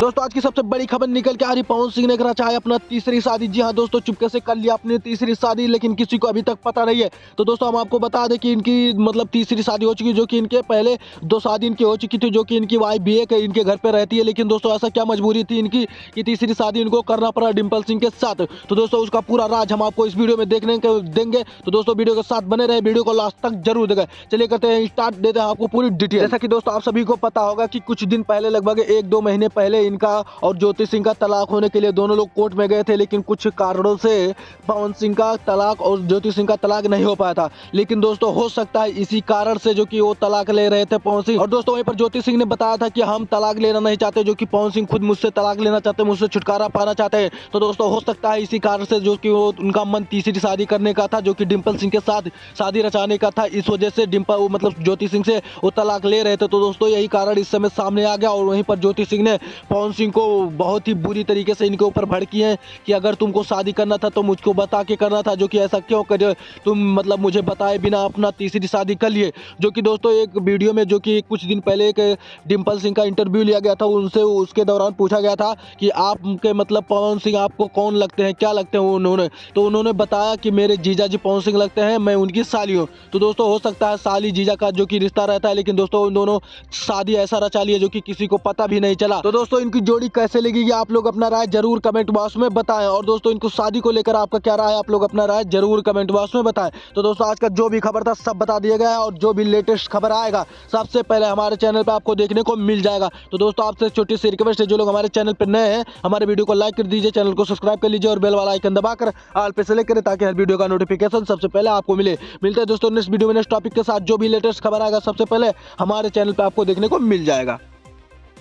दोस्तों आज की सबसे बड़ी खबर निकल के आ रही, पवन सिंह ने करना चाहे अपना तीसरी शादी। जी हाँ दोस्तों, चुपके से कर लिया अपनी तीसरी शादी, लेकिन किसी को अभी तक पता नहीं है। तो दोस्तों हम आपको बता दें कि इनकी मतलब तीसरी शादी हो चुकी है, जो कि इनके पहले 2 शादी इनकी हो चुकी थी, जो कि इनकी वाइफ भी है इनके घर पे रहती है। लेकिन दोस्तों ऐसा क्या मजबूरी थी इनकी कि तीसरी शादी इनको करना पड़ा डिम्पल सिंह के साथ। तो दोस्तों उसका पूरा राज हम आपको इस वीडियो में देखने को देंगे। तो दोस्तों वीडियो के साथ बने रहे, वीडियो को लास्ट तक जरूर देखें। चलिए करते हैं स्टार्ट, देते हैं आपको पूरी डिटेल। जैसा कि दोस्तों आप सभी को पता होगा कि कुछ दिन पहले, लगभग 1-2 महीने पहले, इनका और ज्योति सिंह का तलाक होने के लिए दोनों लोग कोर्ट में गए थे। लेकिन कुछ कारणों से पवन सिंह का तलाक और ज्योति सिंह का तलाक नहीं हो पाया था। लेकिन दोस्तों हो सकता है इसी कारण से जो कि वो तलाक ले रहे थे पवन सिंह। और दोस्तों वहीं पर ज्योति सिंह ने बताया था कि हम तलाक लेना नहीं चाहते, जो कि पवन सिंह खुद मुझसे तलाक लेना चाहते हैं, मुझसे छुटकारा पाना चाहते हैं। तो दोस्तों हो सकता है इसी कारण से जो कि वो उनका मन तीसरी शादी करने का था, जो कि डिम्पल सिंह के साथ शादी रचाने का था। इस वजह से डिम्पल मतलब ज्योति सिंह से वो तलाक ले रहे थे। तो दोस्तों यही कारण इस समय सामने आ गया। और वहीं पर ज्योति सिंह ने पवन सिंह को बहुत ही बुरी तरीके से इनके ऊपर भड़की है कि अगर तुमको शादी करना था तो मुझको बता के करना था, जो कि ऐसा क्यों करे तुम, मतलब मुझे बताए बिना अपना तीसरी शादी कर लिए। जो कि दोस्तों एक वीडियो में, जो कि कुछ दिन पहले एक डिम्पल सिंह का इंटरव्यू लिया गया था उनसे, उसके दौरान पूछा गया था कि आपके मतलब पवन सिंह आपको कौन लगते हैं, क्या लगते हैं उन्होंने। तो उन्होंने बताया कि मेरे जीजा जी पवन सिंह लगते हैं, मैं उनकी साली हूँ। तो दोस्तों हो सकता है साली जीजा का जो कि रिश्ता रहता है, लेकिन दोस्तों उन दोनों शादी ऐसा रचा ली है जो कि किसी को पता भी नहीं चला। तो दोस्तों इनकी जोड़ी कैसे लगी, आप लोग अपना राय जरूर कमेंट बॉक्स में बताएं। और दोस्तों इनको शादी को लेकर आपका क्या राय है, आप लोग अपना राय जरूर कमेंट बॉक्स में बताएं। तो दोस्तों आज का जो भी खबर था सब बता दिया गया है, और जो भी लेटेस्ट खबर आएगा सबसे पहले हमारे चैनल पे आपको देखने को मिल जाएगा। तो दोस्तों आपसे छोटी सी रिक्वेस्ट है, जो लोग हमारे चैनल पर नए हैं हमारे वीडियो को लाइक कर दीजिए, चैनल को सब्सक्राइब कर लीजिए और बेल वाला आइकन दबाकर ऑल पे सेलेक्ट करें, ताकि हर वीडियो का नोटिफिकेशन सबसे पहले आपको मिले। मिलते हैं दोस्तों नेक्स्ट वीडियो में नेक्स्ट टॉपिक के साथ। जो भी लेटेस्ट खबर आएगा सबसे पहले हमारे चैनल पर आपको देखने को मिल जाएगा।